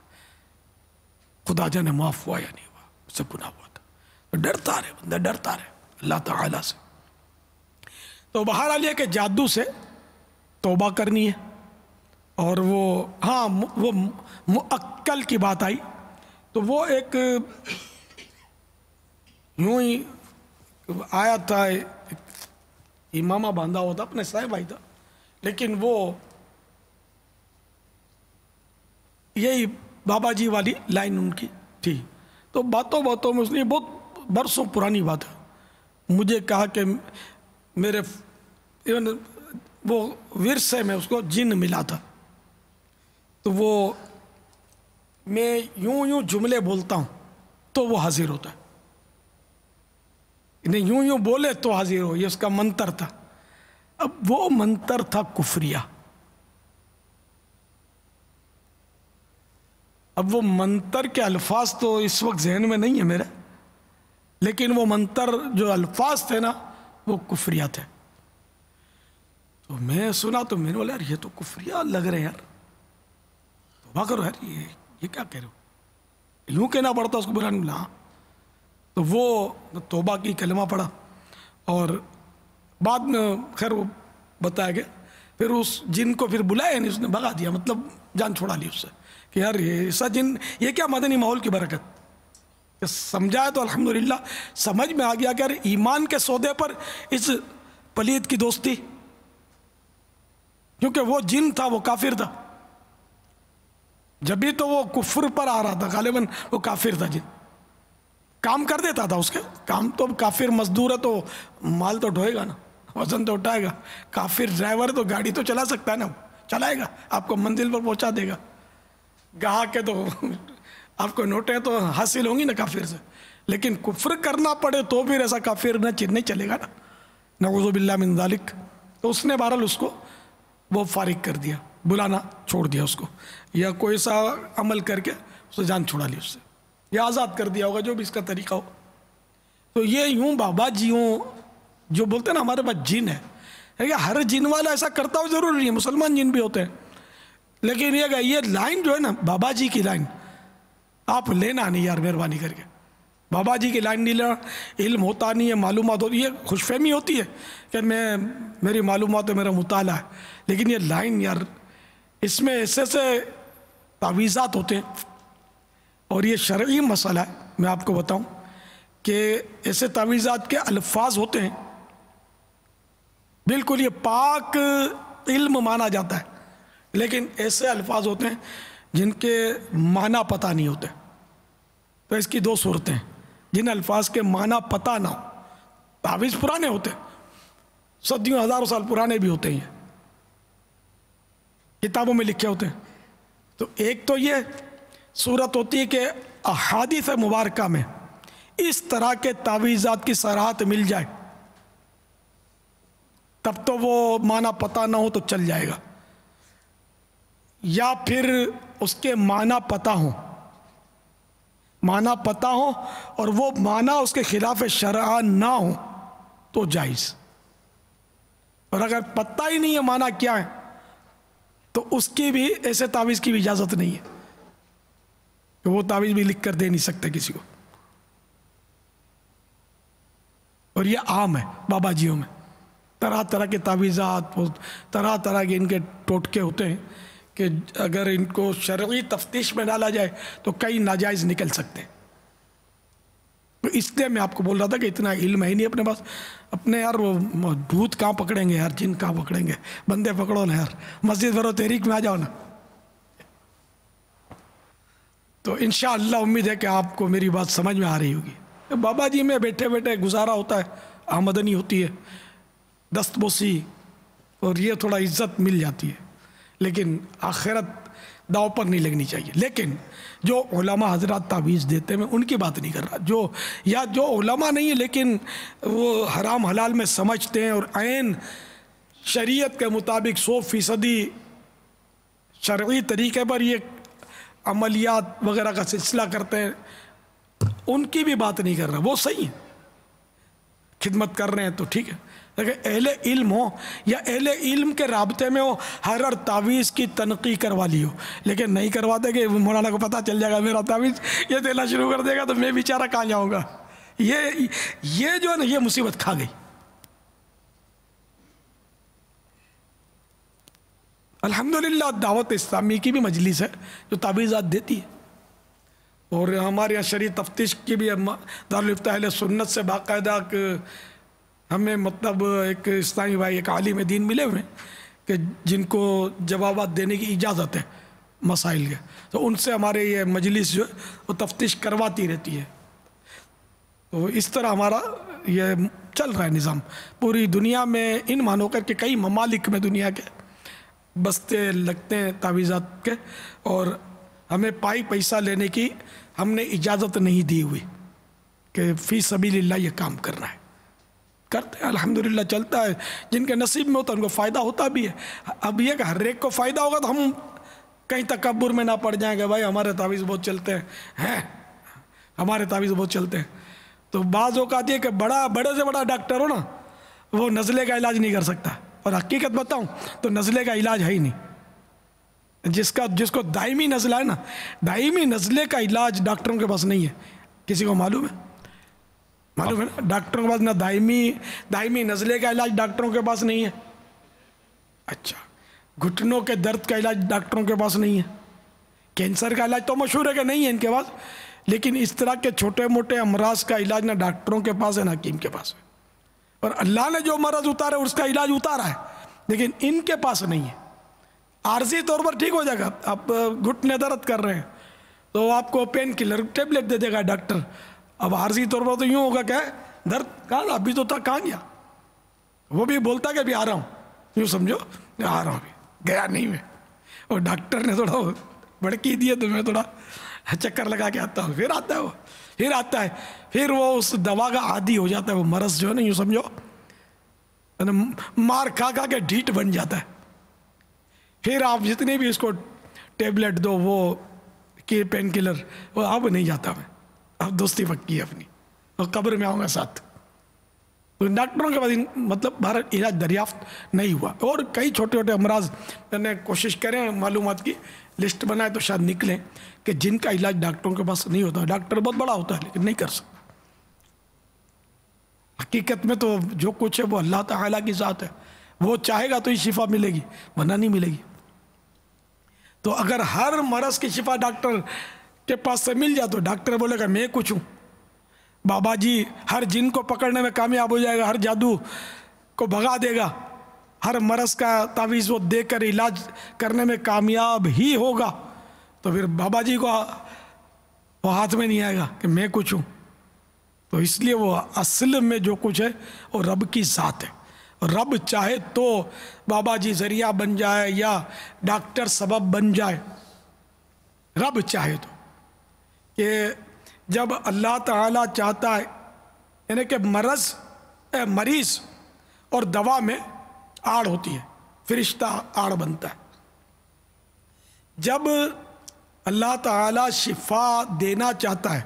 خدا جانے معاف ہوا یا نہیں ہوا، مجھ سے گناہ ہوا تھا. ڈرتا رہے بندہ، ڈرتا رہے اللہ تعالیٰ سے. تو بہرحال یہ کہ جادو سے توبہ کرنی ہے. اور وہ معقل کی بات آئی تو وہ ایک یوں ہی آیا تھا، امامہ باندھا ہوا تھا، اپنے صاحب بھائی تھا، لیکن وہ یہی بابا جی والی لائن ان کی تھی. تو باتوں باتوں میں اس نے، بہت برسوں پرانی بات ہے، مجھے کہا کہ میرے وہ ورثے میں اس کو جن ملا تھا، تو وہ میں یوں جملے بولتا ہوں تو وہ حاضر ہوتا ہے، نہیں یوں بولے تو حاضر ہو، یہ اس کا منتر تھا. اب وہ منتر تھا کفریہ. اب وہ منتر کے الفاظ تو اس وقت ذہن میں نہیں ہے میرے، لیکن وہ منتر جو الفاظ تھے نا وہ کفریہ تھے. تو میں سنا تو میں نے بولا یار یہ تو کفریہ لگ رہے یار، توبہ کرو یار، یہ کیا کہہ رہے ہو، یوں کہنا پڑتا اس کو، برا نہیں بولا. تو وہ توبہ کی، کلمہ پڑھا، اور بعد میں خیر وہ بتایا گیا. پھر اس جن کو پھر بلایا نہیں، اس نے بھگا دیا، مطلب جان چھوڑا لی اس سے کہ یار یہ ایسا جن، یہ کیا مدنی ماحول کی برکت. سمجھایا تو الحمدللہ سمجھ میں آ گیا کہ یار ایمان کے سودے پر اس پلید کی دوستی، کیونکہ وہ جن تھا وہ کافر تھا، جبھی تو وہ کفر پر آ رہا تھا، غالباً وہ کافر تھا. جن کام کر دیتا تھا، اس کے کام تو کافر مزدور ہے تو مال تو ڈھوئے گا نا، وزن تو اٹھائے گا. کافر ڈرائیور تو گاڑی تو چلا سکتا ہے نا، چلائے گا، آپ کو منزل پر پہنچا دے گا. گاہک کے تو آپ کو نوٹیں تو حاصل ہوں گی نا کافر سے، لیکن کفر کرنا پڑے تو پھر ایسا کافر نہیں چلے گا نا، نعوذ باللہ من ذالک۔ تو اس نے بہرحال اس کو وہ فارغ کر دیا، بلانا چھوڑ دیا اس کو، یا کوئی سا عمل کر کے اسے جان چھڑا لی اس سے، یا آزاد کر دیا ہوگا، جو بھی اس کا طریقہ ہو۔ تو یہ یوں بابا جیوں جو بولتے ہیں نا ہمارے پاس جن ہے، ہر جن والا ایسا کرتا ہو ضروری نہیں ہے، مسلمان جن بھی ہوتے ہیں، لیکن یہ لائن جو ہے نا بابا جی کی لائن آپ لینا نہیں یار، مہربانی کر کے بابا جی کی لائن نہیں لینا۔ علم ہوتا نہیں ہے، معلومات ہوتی ہے، خوش فہمی ہوتی ہے کہ میری معلومات ہے، میرا مطالعہ ہے، لیکن یہ لائن یار اس میں ایسے تعویذات ہوتے ہیں، اور یہ شرعی مسئلہ ہے۔ میں آپ کو بتاؤں کہ ایسے تعویذات کے الفاظ ہوتے ہیں بالکل یہ پاک علم مانا جاتا ہے، لیکن ایسے الفاظ ہوتے ہیں جن کے معنی پتہ نہیں ہوتے۔ تو اس کی دو صورتیں ہیں، جن الفاظ کے معنی پتہ نہ ہو، تعویذ پرانے ہوتے ہیں، صدیوں ہزاروں سال پرانے بھی ہوتے ہیں، کتابوں میں لکھے ہوتے ہیں۔ تو ایک تو یہ صورت ہوتی ہے کہ احادیث مبارکہ میں اس طرح کے تعویذات کی صراحت مل جائے، تب تو وہ معنی پتہ نہ ہو تو چل جائے گا، یا پھر اس کے معنی پتہ ہوں، معنی پتہ ہو اور وہ معنی اس کے خلاف شرع نہ ہو تو جائز، اور اگر پتہ ہی نہیں ہے معنی کیا ہے تو اس کی بھی ایسے تعویذ کی بھی اجازت نہیں ہے، کہ وہ تعویذ بھی لکھ کر دے نہیں سکتے کسی کو۔ اور یہ عام ہے بابا جیوں میں، طرح طرح کے تعویذات، طرح طرح کے ان کے ٹوٹکے ہوتے ہیں کہ اگر ان کو شرعی تفتیش میں ڈالا جائے تو کئی ناجائز نکل سکتے ہیں۔ تو اس لیے میں آپ کو بول رہا تھا کہ اتنا علم ہے نہیں اپنے پاس، اپنے یار وہ بھوت کہاں پکڑیں گے یار، جن کہاں پکڑیں گے، بندے پکڑو نا یار، مسجد بھرو تحریک میں آ جاؤ نا۔ تو انشاءاللہ امید ہے کہ آپ کو میری بات سمجھ میں آ رہی ہوگی۔ بابا جی میں بیٹھے بیٹھے گزارا ہوتا ہے، آمدنی ہوتی ہے، دست بوسی، اور یہ تھوڑا عزت مل جاتی ہے، لیکن آخرت داؤ پر نہیں لگنی چاہیے۔ لیکن جو علماء حضرات تعویذ دیتے ہیں میں ان کی بات نہیں کر رہا، جو علماء نہیں ہیں لیکن وہ حرام حلال میں سمجھتے ہیں اور عین شریعت کے مطابق 100% شرعی طریقے پر یہ عملیات وغیرہ کا سلسلہ کرتے ہیں، ان کی بھی بات نہیں کر رہا، وہ صحیح ہے، خدمت کر رہے ہیں تو ٹھیک ہے، لیکن اہل علم ہو یا اہل علم کے رابطے میں ہو، ہر تعویذ کی تنقیح کروا لی ہو، لیکن نہیں کرواتے کہ مولانا کو پتہ چل جائے گا میرا تعویذ یہ دینا شروع کر دے گا تو میں بیچارہ کہاں جاؤں گا۔ یہ جو ہے نا یہ مصیبت کھا گئی۔ الحمدللہ دعوت اسلامی کی بھی مجلس ہے جو تعویذات دیتی ہے، اور ہمارے یہاں شرعی تفتیش کی بھی دارالفتہ اہل سنت سے باقاعدہ ہمیں مطلب ایک اسلامی بھائی ایک عالم دین ملے ہوئے ہیں کہ جن کو جوابات دینے کی اجازت ہے مسائل کے، تو ان سے ہمارے یہ مجلس جو ہے وہ تفتیش کرواتی رہتی ہے۔ تو اس طرح ہمارا یہ چل رہا ہے نظام پوری دنیا میں، ان مانو کر کے کئی ممالک میں دنیا کے بستے لگتے ہیں تعویذات کے، اور ہمیں پیسہ لینے کی ہم نے اجازت نہیں دی ہوئی کہ فی سبیل اللہ یہ کام کرنا ہے، کرتے ہیں الحمدللہ چلتا ہے، جن کے نصیب میں ہوتا ہے ان کو فائدہ ہوتا بھی ہے۔ اب یہ کہ ہر ایک کو فائدہ ہوگا تو ہم کہیں تکبر میں نہ پڑ جائیں گے بھائی ہمارے تعویذ بہت چلتے ہیں، ہمارے تعویذ بہت چلتے ہیں۔ تو بعض اوقات یہ کہ بڑے سے بڑا ڈاکٹر ہو نا وہ نزلے کا علاج نہیں کر سکتا، اور حقیقت بتاؤں تو نزلے کا علاج ہے ہی نہیں، جس کو دائمی نزلہ ہے نا، دائمی نزلے کا علاج ڈاکٹروں کے پاس نہیں ہے، کسی کو معلوم ہے؟ معلوم ہے نا، ڈاکٹروں کے پاس نہ دائمی نزلے کا علاج ڈاکٹروں کے پاس نہیں ہے۔ اچھا، گھٹنوں کے درد کا علاج ڈاکٹروں کے پاس نہیں ہے، کینسر کا علاج تو مشہور ہے کہ نہیں ہے ان کے پاس، لیکن اس طرح کے چھوٹے موٹے امراض کا علاج نہ ڈاکٹروں کے پاس ہے نہ حکیم کے پاس ہے، اور اللہ نے جو مرض اتارا ہے اس کا علاج اتارا ہے، لیکن ان کے پاس نہیں ہے۔ عارضی طور پر ٹھیک ہو جائے گا، آپ گھٹنے درد کر رہے ہیں تو آپ کو پین کلر ٹیبلٹ دے دے گا ڈاکٹر، اب عارضی طور پر تو یوں ہوگا کہ درد کہاں ابھی تو تھا کہاں گیا، وہ بھی بولتا کہ ابھی آ رہا ہوں، یوں سمجھو آ رہا ہوں، ابھی گیا نہیں میں، اور ڈاکٹر نے تھوڑا بڑکی دی ہے تو میں تھوڑا چکر لگا کے آتا ہوں، پھر آتا ہے وہ، پھر آتا ہے، پھر وہ اس دوا کا عادی ہو جاتا ہے. وہ مرض جو ہے نا، یوں سمجھو مار کھا کھا کے ڈھیٹ بن جاتا ہے. پھر آپ جتنے بھی اس کو ٹیبلٹ دو، وہ پین کلر، وہ اب نہیں جاتا میں، اب دوستی پکی ہے اپنی، اور قبر میں آؤں گا ساتھ. ڈاکٹروں کے بعد مطلب بہر علاج دریافت نہیں ہوا. اور کئی چھوٹے چھوٹے امراض میں نے کوشش کریں معلومات کی لسٹ بنائے تو شاید نکلیں کہ جن کا علاج ڈاکٹروں کے پاس نہیں ہوتا. ڈاکٹر بہت بڑا ہوتا ہے لیکن نہیں کر سکتا. حقیقت میں تو جو کچھ ہے وہ اللہ تعالیٰ کی ذات ہے. وہ چاہے گا تو ہی شفا ملے گی، ورنہ نہیں ملے گی. تو اگر ہر مرض کی شفا ڈاکٹر کے پاس سے مل جائے تو ڈاکٹر بولے گا میں کچھ ہوں. بابا جی ہر جن کو پکڑنے میں کامیاب ہو جائے گا، ہر جادو کو بھگا دے گا، ہر مرض کا تعویذ وہ دے کر علاج کرنے میں کامیاب ہی ہوگا. تو پھر بابا جی کو وہ ہاتھ میں نہیں آئے گا کہ میں کچھ ہوں. تو اس لیے وہ اصل میں جو کچھ ہے وہ رب کی ذات ہے. رب چاہے تو بابا جی ذریعہ بن جائے یا ڈاکٹر سبب بن جائے. رب چاہے تو کہ جب اللہ تعالیٰ چاہتا ہے یعنی کہ مریض اور دوا میں آڑ ہوتی ہے، فرشتہ آڑ بنتا ہے. جب اللہ تعالیٰ شفا دینا چاہتا ہے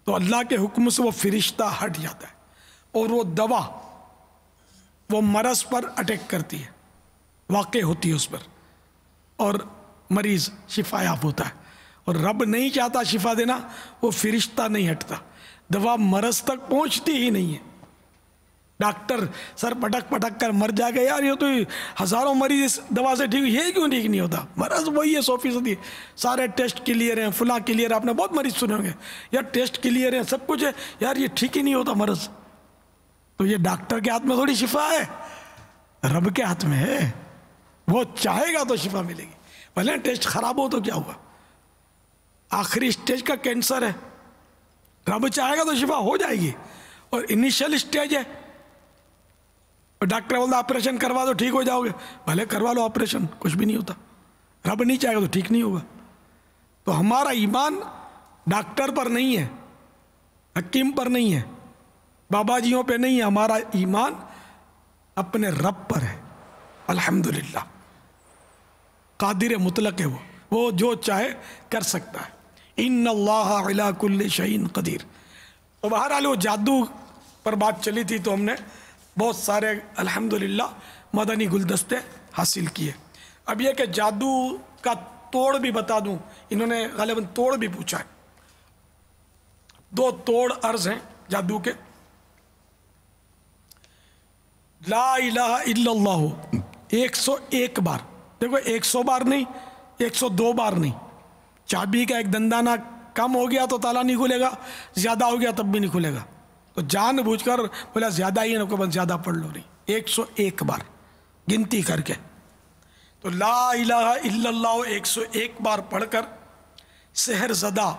تو اللہ کے حکم سے وہ فرشتہ ہٹ جاتا ہے اور وہ دوا وہ مرض پر اٹیک کرتی ہے، واقع ہوتی ہے اس پر، اور مریض شفا یاب ہوتا ہے. اور رب نہیں چاہتا شفا دینا، وہ فرشتہ نہیں ہٹتا، دوا مرض تک پہنچتی ہی نہیں ہے. ڈاکٹر سر پٹک پٹک کر مر جائے گا، یار یہ تو ہزاروں مریض اس دوا سے ٹھیک، یہ کیوں ٹھیک نہیں ہوتا؟ مرض وہی ہے 100%، سارے ٹیسٹ کلیئر ہیں، فلاں کلیئر ہے. آپ نے بہت مریض سنے ہوں گے یار ٹیسٹ کلیئر ہے، سب کچھ ہے، یار یہ ٹھیک ہی نہیں ہوتا مرض. تو یہ ڈاکٹر کے ہاتھ میں تھوڑی شفا ہے، رب کے ہاتھ میں ہے. وہ چاہے گا تو شفا ملے گی. بھلے ٹیسٹ خراب ہو تو کیا ہوا، آخری اسٹیج کا کینسر ہے، رب چاہے گا تو شفا ہو جائے گی. اور انیشل اسٹیج ہے، ڈاکٹر بولتا آپریشن کروا دو ٹھیک ہو جاؤ گے، بھلے کروا لو آپریشن، کچھ بھی نہیں ہوتا. رب نہیں چاہے گا تو ٹھیک نہیں ہوگا. تو ہمارا ایمان ڈاکٹر پر نہیں ہے، حکیم پر نہیں ہے، بابا جیوں پہ نہیں ہے. ہمارا ایمان اپنے رب پر ہے. الحمدللہ قادر مطلق ہے، وہ جو چاہے کر سکتا ہے. ان اللہ علی کل شیء قدیر. تو بہرحال وہ جادو پر بات چلی تھی تو ہم نے بہت سارے الحمدللہ مدنی گلدستے حاصل کیے. اب یہ کہ جادو کا توڑ بھی بتا دوں، انہوں نے غالباً توڑ بھی پوچھا ہے. 2 توڑ عرض ہیں جادو کے. لا الہ الا اللہ 101 بار، دیکھو 100 بار نہیں، 102 بار نہیں. چابی کا ایک دندانہ کم ہو گیا تو تالا نہیں کھلے گا، زیادہ ہو گیا تب بھی نہیں کھلے گا. تو جان بوجھ کر بولا زیادہ ہی ہے نا، بس زیادہ پڑھ لو نہیں. 101 بار گنتی کر کے. تو لا الہ الا اللہ 101 بار پڑھ کر سحر زدہ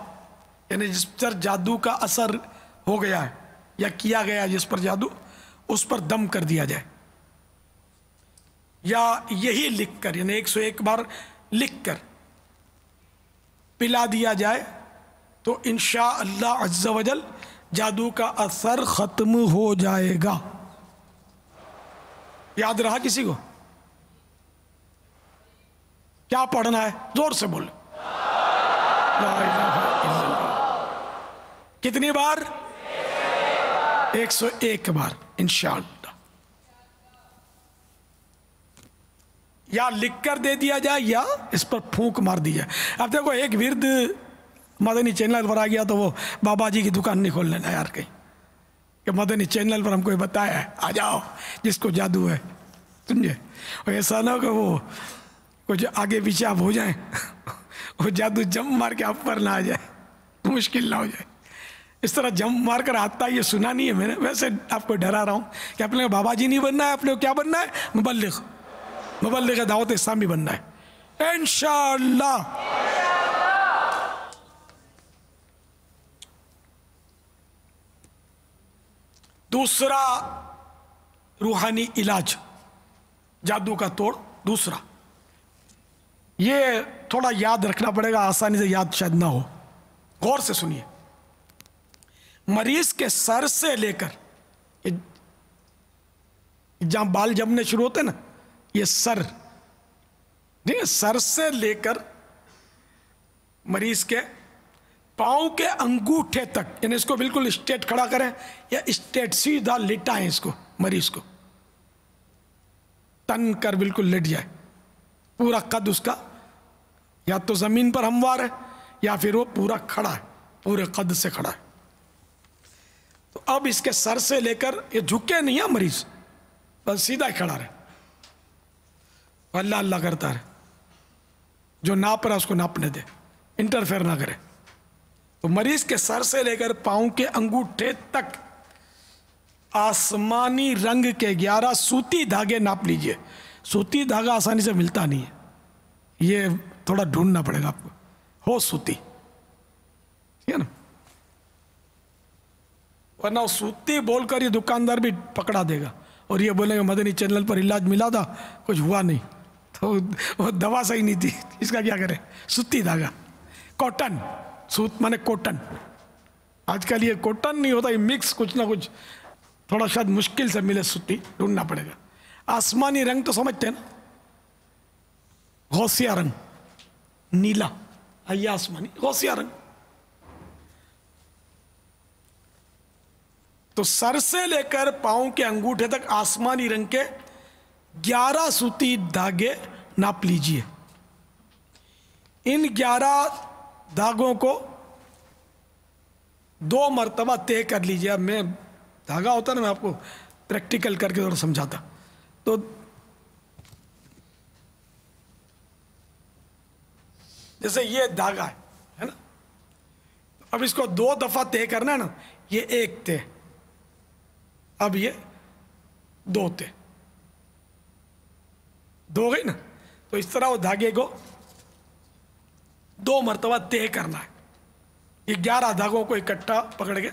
یعنی جس پر جادو کا اثر ہو گیا ہے یا کیا گیا جس پر جادو، اس پر دم کر دیا جائے، یا یہی لکھ کر یعنی 101 بار لکھ کر پلا دیا جائے تو انشاءاللہ عز و جل جادو کا اثر ختم ہو جائے گا. یاد رہا کسی کو؟ کیا پڑھنا ہے؟ زور سے بول. لا الہ الا اللہ. کتنی بار؟ 101 بار انشاءاللہ. یا لکھ کر دے دیا جائے یا اس پر پھونک مار دی جائے. اب دیکھو ایک ورد مدنی چینل پر آ گیا تو وہ بابا جی کی دکان نہیں کھول لینا یار کہیں کہ مدنی چینل پر ہم کو بتایا ہے آ جاؤ جس کو جادو ہے، سمجھے. اور ایسا نہ ہو کہ وہ کچھ آگے پیچھے آپ ہو جائیں وہ جادو جم مار کے آپ پر نہ آ جائے، مشکل نہ ہو جائے. اس طرح جم مار کر آتا یہ سنا نہیں ہے میں نے، ویسے آپ کو ڈرا رہا ہوں کہ اپنے کو بابا جی نہیں بننا ہے، اپنے کو کیا بننا ہے؟ مبلغ دعوت اسلامی بننا ہے انشاءاللہ. دوسرا روحانی علاج جادو کا توڑ. دوسرا یہ تھوڑا یاد رکھنا پڑے گا، آسانی سے یاد شاید نہ ہو. غور سے سنیے. مریض کے سر سے لے کر جہاں بال جمنے شروع ہوتے ہیں نا، یہ سر، ٹھیک ہے، سر سے لے کر مریض کے پاؤں کے انگوٹھے تک، یعنی اس کو بالکل اسٹریٹ کھڑا کریں یا اسٹریٹ سیدھا لٹائیں اس کو، مریض کو تن کر بالکل لٹ جائے. پورا قد اس کا یا تو زمین پر ہموار ہے یا پھر وہ پورا کھڑا ہے، پورے قد سے کھڑا ہے. تو اب اس کے سر سے لے کر، یہ جھکے نہیں ہے مریض، بس سیدھا ہی کھڑا رہے، اللہ اللہ کرتا رہے، جو ناپ رہا اس کو ناپنے دے، انٹرفیئر نہ کرے. تو مریض کے سر سے لے کر پاؤں کے انگوٹھے تک آسمانی رنگ کے 11 سوتی دھاگے ناپ لیجئے. سوتی دھاگا آسانی سے ملتا نہیں ہے، یہ تھوڑا ڈھونڈنا پڑے گا آپ کو، ہو سوتی، ٹھیک ہے نا، ورنہ سوتی بول کر یہ دکاندار بھی پکڑا دے گا اور یہ بولیں گے مدنی چینل پر علاج ملا تھا، کچھ ہوا نہیں، تو وہ دوا صحیح نہیں تھی، اس کا کیا کرے. سوتی دھاگا، کاٹن، سوت مانے کوٹن. آج کل یہ کوٹن نہیں ہوتا، یہ مکس کچھ نہ کچھ، تھوڑا شاید مشکل سے ملے، سوتی ڈھونڈنا پڑے گا. آسمانی رنگ تو سمجھتے ہیں نا، غوثیہ رنگ، نیلا، آئیے آسمانی غوثیہ رنگ. تو سر سے لے کر پاؤں کے انگوٹھے تک آسمانی رنگ کے 11 سوتی دھاگے ناپ لیجئے. ان 11 دھاگوں کو 2 مرتبہ طے کر لیجئے. اب میں دھاگا ہوتا نا، میں آپ کو پریکٹیکل کر کے ذرا سمجھاتا. تو جیسے یہ دھاگا ہے نا، اب اس کو 2 دفعہ طے کرنا ہے نا، یہ 1 طے، اب یہ 2 طے، 2 گئی نا. تو اس طرح وہ دھاگے کو 2 مرتبہ طے کرنا ہے. یہ 11 دھاگوں کو اکٹھا پکڑ کے،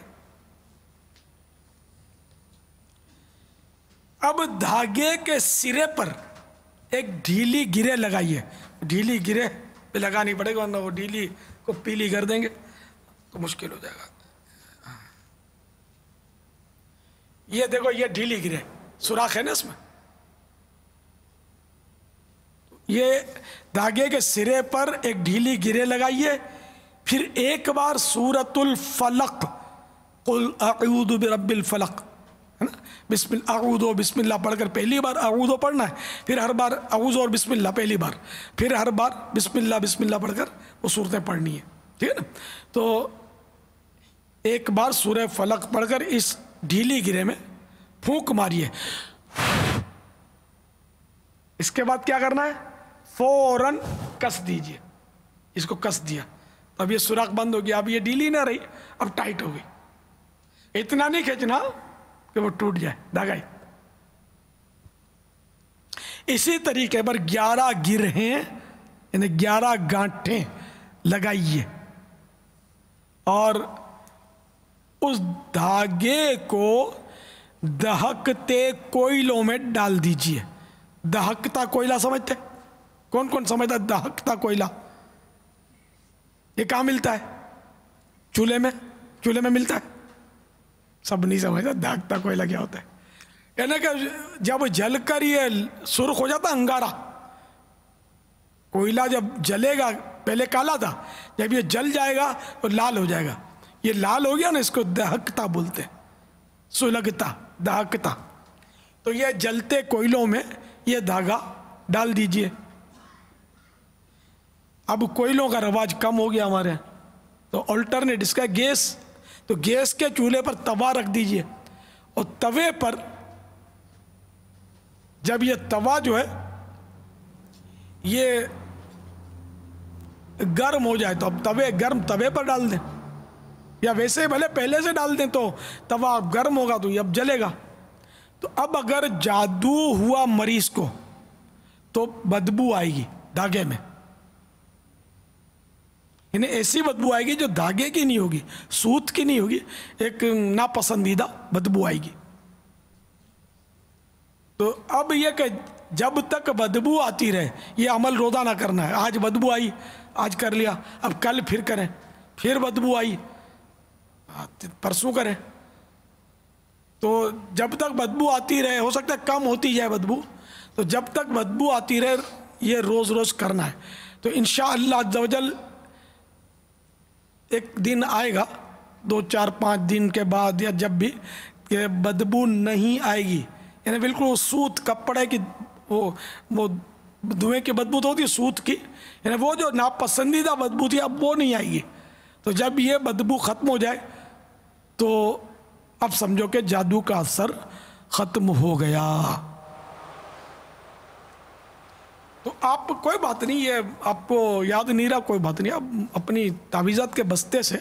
اب دھاگے کے سرے پر ایک ڈھیلی گرے لگائیے. ڈھیلی گرے پہ لگانی پڑے گا، ورنہ وہ ڈھیلی کو پیلی کر دیں گے تو مشکل ہو جائے گا. یہ دیکھو، یہ ڈھیلی گرے، سوراخ ہے نا اس میں. یہ دھاگے کے سرے پر ایک ڈھیلی گرے لگائیے، پھر ایک بار سورۃ الفلق، قل اعوذ برب الفلق، ہے نا، بسم اللہ، اعوذ و بسم اللہ پڑھ کر پہلی بار اعوذ پڑھنا ہے، پھر ہر بار اعوذ اور بسم اللہ پہلی بار، پھر ہر بار بسم اللہ پڑھ کر وہ صورتیں پڑھنی ہے، ٹھیک ہے نا. تو ایک بار سورہ فلق پڑھ کر اس ڈھیلی گرے میں پھونک ماریے. اس کے بعد کیا کرنا ہے؟ فوراً کس دیجئے. اس کو کس دیا، اب یہ سوراخ بند ہو گیا، اب یہ ڈھیلی نہ رہی، اب ٹائٹ ہو گئی. اتنا نہیں کھینچنا کہ وہ ٹوٹ جائے دھاگا ہی. اسی طریقے پر 11 گرہیں یعنی 11 گانٹھیں لگائیے اور اس دھاگے کو دہکتے کوئلوں میں ڈال دیجئے. دہکتا کوئلہ سمجھتے؟ کون کون سمجھتا ہے دہکتا کوئلہ؟ یہ کہاں ملتا ہے؟ چولہے میں ملتا ہے. سب نہیں سمجھتا دہکتا کوئلہ کیا ہوتا ہے. یعنی کہ جب جل کر یہ سرخ ہو جاتا انگارہ، کوئلہ جب جلے گا، پہلے کالا تھا، جب یہ جل جائے گا تو لال ہو جائے گا. یہ لال ہو گیا نا، اس کو دہکتا بولتے ہیں، سلگتا، دہکتا. تو یہ جلتے کوئلوں میں یہ دھاگا ڈال دیجئے. اب کوئلوں کا رواج کم ہو گیا ہمارے یہاں، تو آلٹرنیٹ اس کا گیس. تو گیس کے چولہے پر توا رکھ دیجئے اور توے پر جب یہ توا جو ہے یہ گرم ہو جائے تو اب گرم توے پر ڈال دیں، یا ویسے بھلے پہلے سے ڈال دیں تو توا گرم ہوگا تو یہ اب جلے گا. تو اب اگر جادو ہوا مریض کو تو بدبو آئے گی دھاگے میں، یعنی ایسی بدبو آئے گی جو دھاگے کی نہیں ہوگی، سوت کی نہیں ہوگی، ایک ناپسندیدہ بدبو آئے گی. تو اب یہ کہ جب تک بدبو آتی رہے، یہ عمل روزانہ کرنا ہے. آج بدبو آئی، آج کر لیا، اب کل پھر کریں، پھر بدبو آئی پرسوں کریں. تو جب تک بدبو آتی رہے، ہو سکتا ہے کم ہوتی جائے بدبو، تو جب تک بدبو آتی رہے یہ روز روز کرنا ہے. تو انشاءاللہ عز و جل ایک دن آئے گا 2 4 5 دن کے بعد یا جب بھی کہ بدبو نہیں آئے گی، یعنی بالکل وہ سوت کپڑے کی وہ دھوئیں کی بدبو تو ہوتی ہے سوت کی، یعنی وہ جو ناپسندیدہ بدبو تھی اب وہ نہیں آئے گی. تو جب یہ بدبو ختم ہو جائے تو اب سمجھو کہ جادو کا اثر ختم ہو گیا. تو آپ کوئی بات نہیں، یہ آپ کو یاد نہیں رہا کوئی بات نہیں، آپ اپنی تعویذات کے بستے سے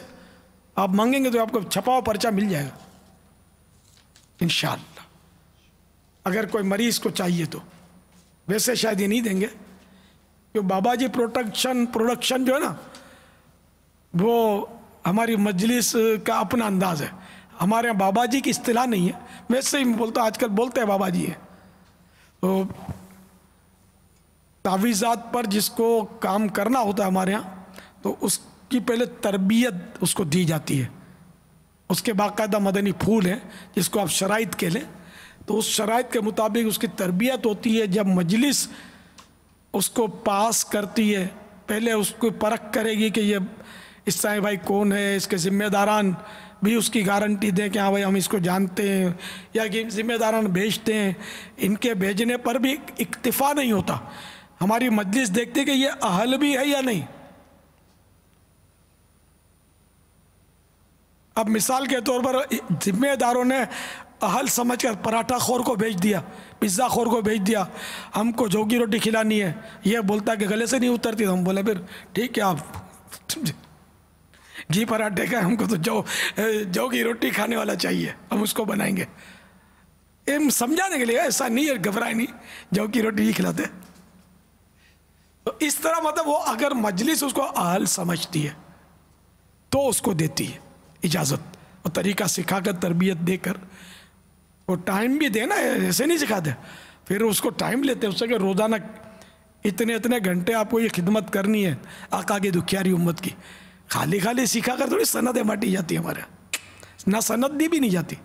آپ مانگیں گے تو آپ کو چھپا ہوا پرچہ مل جائے گا انشاءاللہ. اگر کوئی مریض کو چاہیے تو ویسے شاید یہ نہیں دیں گے، کہ بابا جی پروڈکشن جو ہے نا وہ ہماری مجلس کا اپنا انداز ہے. ہمارے یہاں بابا جی کی اصطلاح نہیں ہے، ویسے ہی بولتا آج کل بولتے ہیں بابا جی ہیں. تو تعویذات پر جس کو کام کرنا ہوتا ہے ہمارے ہاں تو اس کی پہلے تربیت اس کو دی جاتی ہے. اس کے باقاعدہ مدنی پھول ہیں جس کو آپ شرائط کہہ لیں، تو اس شرائط کے مطابق اس کی تربیت ہوتی ہے. جب مجلس اس کو پاس کرتی ہے پہلے اس کو پرکھ کرے گی کہ یہ اسلامی بھائی کون ہے، اس کے ذمہ داران بھی اس کی گارنٹی دیں کہ ہاں بھائی ہم اس کو جانتے ہیں، یا کہ ذمہ داران بھیجتے ہیں. ان کے بھیجنے پر بھی اکتفا نہیں ہوتا، ہماری مجلس دیکھتے کہ یہ اہل بھی ہے یا نہیں. اب مثال کے طور پر ذمہ داروں نے اہل سمجھ کر پراٹھا خور کو بھیج دیا، پیزا خور کو بھیج دیا، ہم کو جو کی روٹی کھلانی ہے، یہ بولتا کہ گلے سے نہیں اترتی، تو ہم بولے پھر ٹھیک ہے آپ گھی پراٹھے کا ہم کو تو جو کی روٹی کھانے والا چاہیے، ہم اس کو بنائیں گے. سمجھانے کے لیے ایسا نہیں ہے، گھبرائے نہیں، جو کی روٹی ہی کھلاتے. تو اس طرح مطلب وہ اگر مجلس اس کو اہل سمجھتی ہے تو اس کو دیتی ہے اجازت، اور طریقہ سکھا کر تربیت دے کر، وہ ٹائم بھی دے نا، ایسے نہیں سکھاتے، پھر اس کو ٹائم لیتے اس سے کہ روزانہ اتنے گھنٹے آپ کو یہ خدمت کرنی ہے آقا کی دکھیاری امت کی. خالی سکھا کر تھوڑی سندیں بانٹی جاتی ہے ہمارے، نہ سند دی بھی نہیں جاتی.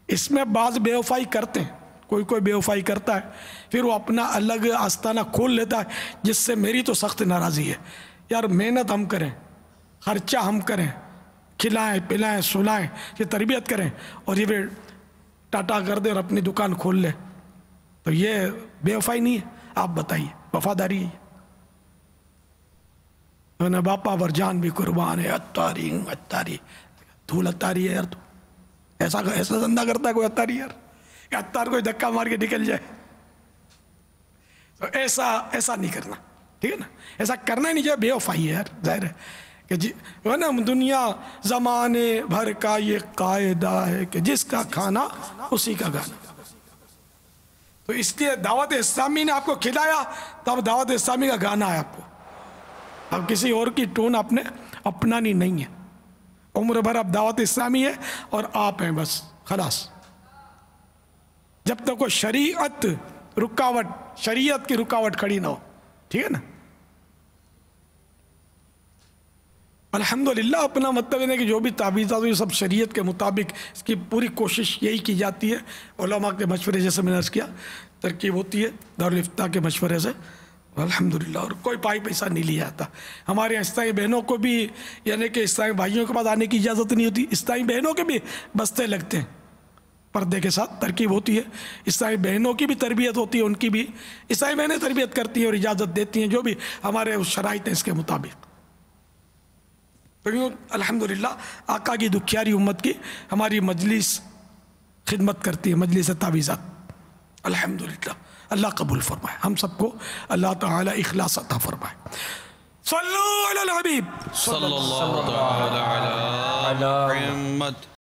اس میں بعض بے وفائی کرتے ہیں، کوئی بے وفائی کرتا ہے پھر وہ اپنا الگ آستانہ کھول لیتا ہے، جس سے میری تو سخت ناراضی ہے. یار محنت ہم کریں، خرچہ ہم کریں، کھلائیں پلائیں سلائیں، یہ تربیت کریں، اور یہ پھر ٹاٹا کر دے اور اپنی دکان کھول لے، تو یہ بے وفائی نہیں ہے؟ آپ بتائیے وفاداری ہے؟ باپا ور جان بھی قربان ہے، اتاری دھول اتاری ہے یار. تو ایسا دھندا کرتا ہے کوئی اتاری یار، کہ اتار کوئی دھکا مار کے نکل جائے؟ تو ایسا نہیں کرنا، ٹھیک ہے نا، ایسا کرنا ہی نہیں چاہیے، بے وفائی ہے یار. ظاہر ہے کہ جی وہ نا دنیا زمانے بھر کا یہ قاعدہ ہے کہ جس کا کھانا اسی کا گانا. تو اس لیے دعوت اسلامی نے آپ کو کھلایا تو اب دعوت اسلامی کا گانا ہے آپ کو. اب کسی اور کی ٹون آپ نے اپنانی نہیں ہے، عمر بھر اب دعوت اسلامی ہے اور آپ ہیں بس، خلاص. جب تک وہ شریعت کی رکاوٹ کھڑی نہ ہو، ٹھیک ہے نا. الحمدللہ اپنا مطلب ہے کہ جو بھی تعویذات یہ سب شریعت کے مطابق، اس کی پوری کوشش یہی کی جاتی ہے. علماء کے مشورے جیسے میں نے عرض کیا ترکیب ہوتی ہے دارالافتاء کے مشورے سے الحمدللہ، اور کوئی پائی پیسہ نہیں لیا جاتا. ہمارے اسلامی بہنوں کو بھی، یعنی کہ اسلامی بھائیوں کے پاس آنے کی اجازت نہیں ہوتی، اسلامی بہنوں کے بھی بستے لگتے ہیں، پردے کے ساتھ ترکیب ہوتی ہے. اسلامی بہنوں کی بھی تربیت ہوتی ہے، ان کی بھی اسلامی بہنیں تربیت کرتی ہیں اور اجازت دیتی ہیں جو بھی ہمارے شرائط ہیں اس کے مطابق. تو الحمدللہ آقا کی دکھیاری امت کی ہماری مجلس خدمت کرتی ہے، مجلس تعویذات. الحمدللہ اللہ قبول فرمائے، ہم سب کو اللہ تعالی اخلاص عطا فرمائے. صلو علی الحبیب صلی اللہ تعالی علی محمد.